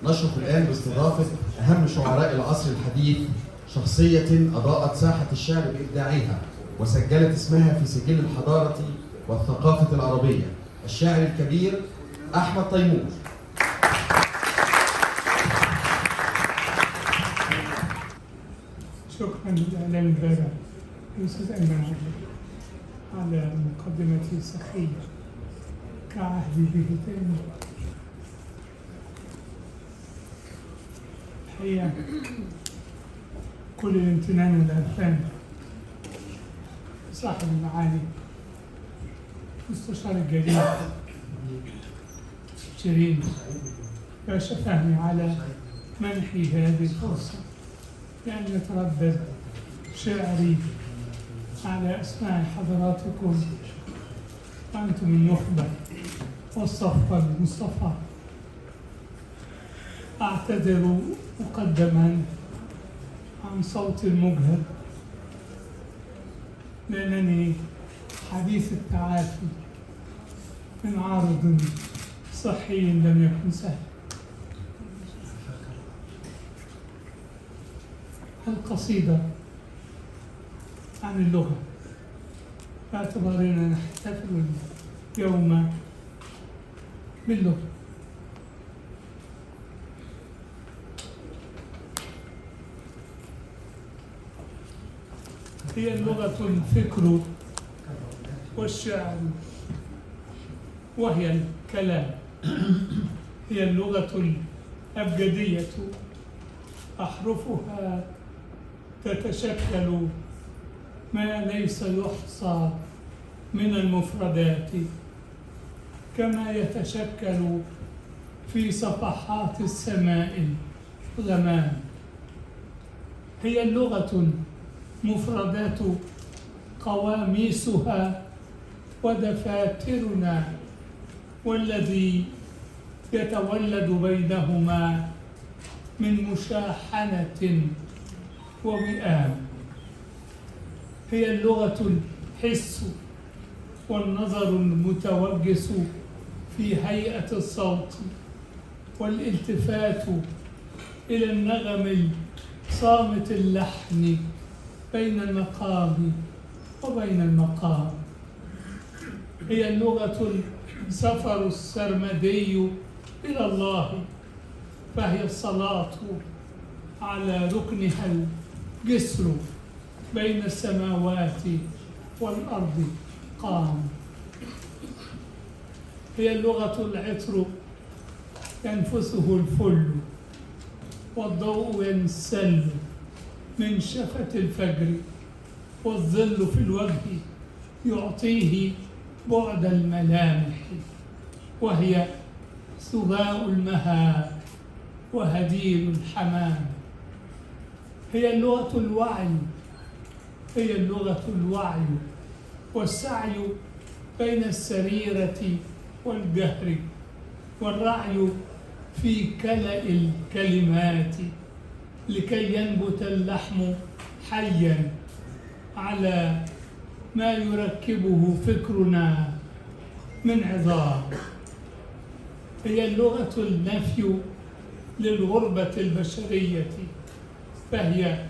نشرف الآن باستضافة أهم شعراء العصر الحديث، شخصية أضاءت ساحة الشعر بإبداعها وسجلت اسمها في سجل الحضارة والثقافة العربية، الشاعر الكبير أحمد تيمور. شكرا للإعلام البارع الأستاذ أيمن على مقدمته السخية كعهدي به تاني. الحقيقة كل الامتنان والعرفان صاحب المعالي مستشار الجليل شيرين باشا فهمي على منحي هذه الفرصة لأن يتردد شعري على أسماع حضراتكم وأنتم النخبة والصفوة المصطفى. أعتذر مقدما عن صوتي المجهد لأنني حديث التعافي من عارض صحي لم يكن سهل. القصيدة عن اللغة باعتبارنا نحتفل اليوم باللغة. هي اللغة الفكر والشعر وهي الكلام، هي اللغة الأبجدية أحرفها تتشكل ما ليس يحصى من المفردات كما يتشكل في صفحات السماء الغمام. هي اللغة مفردات قواميسها ودفاترنا، والذي يتولد بينهما من مشاحنة ووئام. هي اللغة الحس والنظر المتوجس في هيئة الصوت والالتفات إلى النغم صامت اللحن بين المقام وبين المقام. هي اللغة السفر السرمدي إلى الله، فهي الصلاة على ركنها الجسر بين السماوات والأرض قام. هي اللغة العطر ينفسه الفل والضوء ينسل من شفة الفجر، والظل في الوجه يعطيه بعد الملامح، وهي سباء المها وهدير الحمام. هي اللغة الوعي، هي اللغة الوعي والسعي بين السريرة والجهر، والرعي في كلأ الكلمات لكي ينبت اللحم حيا على ما يركبه فكرنا من عظام. هي اللغة النفي للغربة البشرية، فهي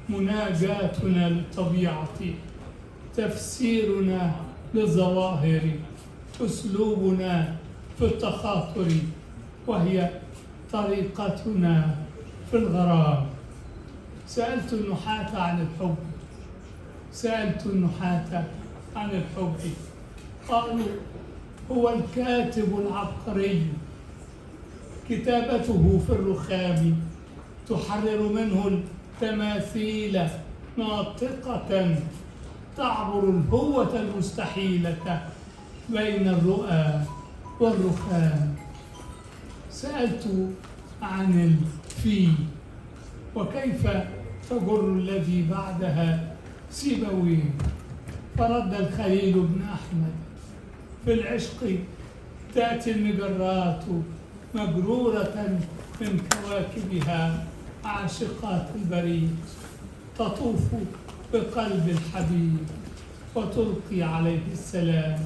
مناجاتنا للطبيعة، تفسيرنا للظواهر، أسلوبنا في التخاطر، وهي طريقتنا في الغرام. سألت النحاة عن الحب، سألت النحاة عن الحب، قالوا هو الكاتب العبقري، كتابته في الرخام تحرر منه التماثيل ناطقة تعبر الهوة المستحيلة بين الرؤى والرخام. سألت عن الفي وكيف تجر الذي بعدها سيبويه، فرد الخليل بن أحمد في العشق تأتي المجرات مجرورة من كواكبها عاشقات البريد، تطوف بقلب الحبيب وتلقي عليه السلام.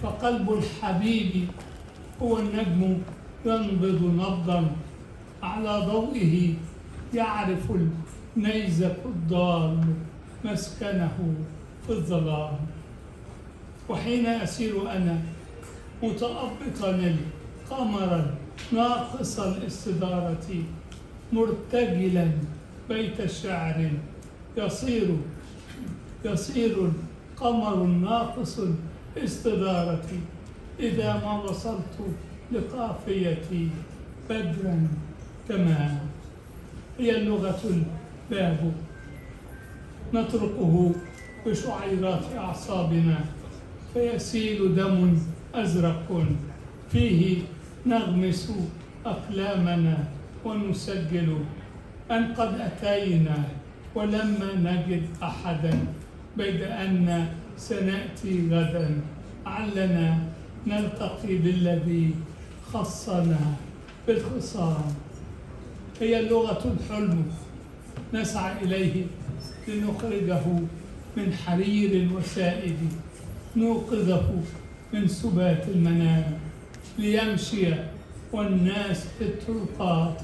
فقلب الحبيب هو النجم ينبض نبضا على ضوئه يعرف النيزك الضال مسكنه في الظلام. وحين أسير أنا متأبطا القمر ناقص الاستدارة مرتجلا بيت شعر يصير القمر ناقص الاستدارة إذا ما وصلت لقافيتي بدرا تمام. هي اللغة الباب نطرقه بشعيرات أعصابنا فيسيل دم أزرق فيه نغمس أقلامنا ونسجل أن قد أتينا ولما نجد أحدا بيد أن سنأتي غدا علنا نلتقي بالذي خصنا بالخصام. هي اللغة الحلم نسعى إليه لنخرجه من حرير الوسائد نوقظه من سبات المنام ليمشي والناس في الطرقات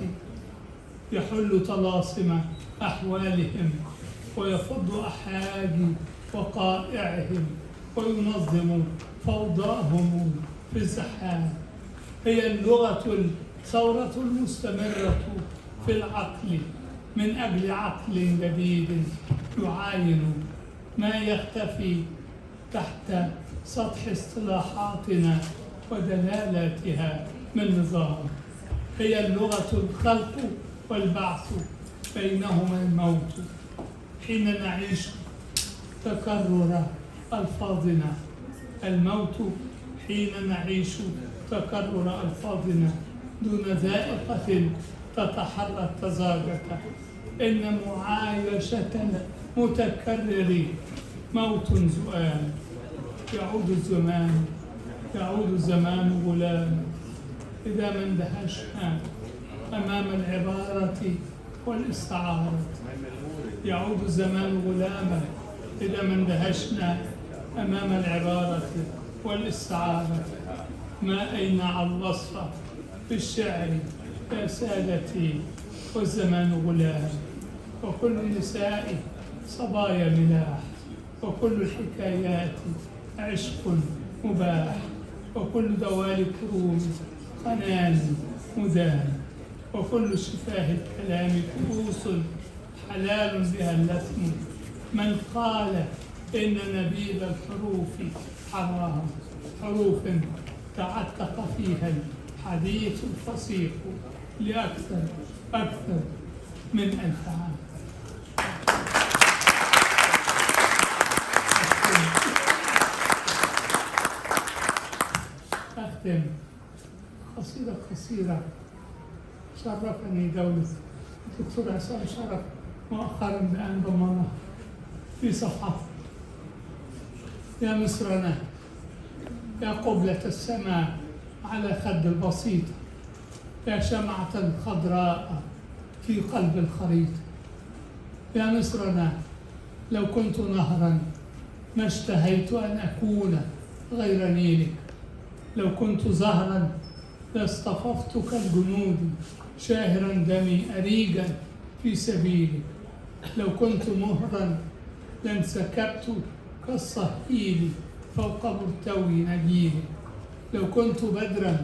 يحل طلاسم أحوالهم ويفض أحاجي وقائعهم وينظم فوضاهم في الزحام. هي اللغة الثورة المستمرة في العقل من أجل عقل جديد يعاين ما يختفي تحت سطح اصطلاحاتنا ودلالاتها من نظام. هي اللغة الخلق والبعث بينهما الموت حين نعيش تكرر ألفاظنا، الموت حين نعيش تكرر ألفاظنا دون ذائقة تتحرى التزاجة. إن معايشة المتكرر موت زؤام. يعود الزمان غلام إذا ما اندهشنا أمام العبارة والاستعارة. يعود الزمان غلاما إذا ما اندهشنا أمام العبارة والاستعارة. ما أينع الوصف بالشعر يا سادتي والزمان غلام. وكل النساء صبايا ملاح وكل الحكايات عشق مباح وكل دوال كروم قنان مدان وكل شفاه الكلام كؤوس حلال بها اللثم. من قال إن نبيذ الحروف حرام حروف تعتق فيها الحديث الفصيح لأكثر من 1000 عام. أختم قصيدة قصيرة. شرفني دولة الدكتور عصام شرف مؤخرا بأن ضمنها في صفحة: يا مصرنا يا قبلة السماء على خد البسيط، يا شمعة خضراء في قلب الخريطة. يا مصرنا لو كنت نهرا ما اشتهيت أن أكون غير نيلك، لو كنت زهرا لاصطففتك الجنود شاهرا دمي أريجا في سبيلك، لو كنت مهرا لانسكبت كالصهيل فوق مرتوي نجيلك، لو كنت بدرا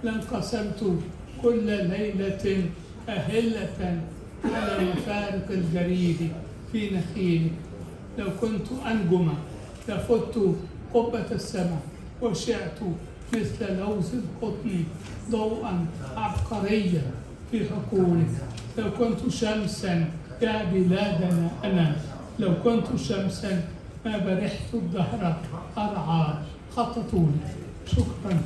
لانقسمت كل ليلة أهلة على مفارق الجريد في نخيلك، لو كنت أنجما لفت قبة السماء وشعت مثل لوز القطن ضوءا عبقريا في حقولك، لو كنت شمسا يا بلادنا أنا، لو كنت شمسا ما برحت الدهر أرعى خط طولي. شكرا.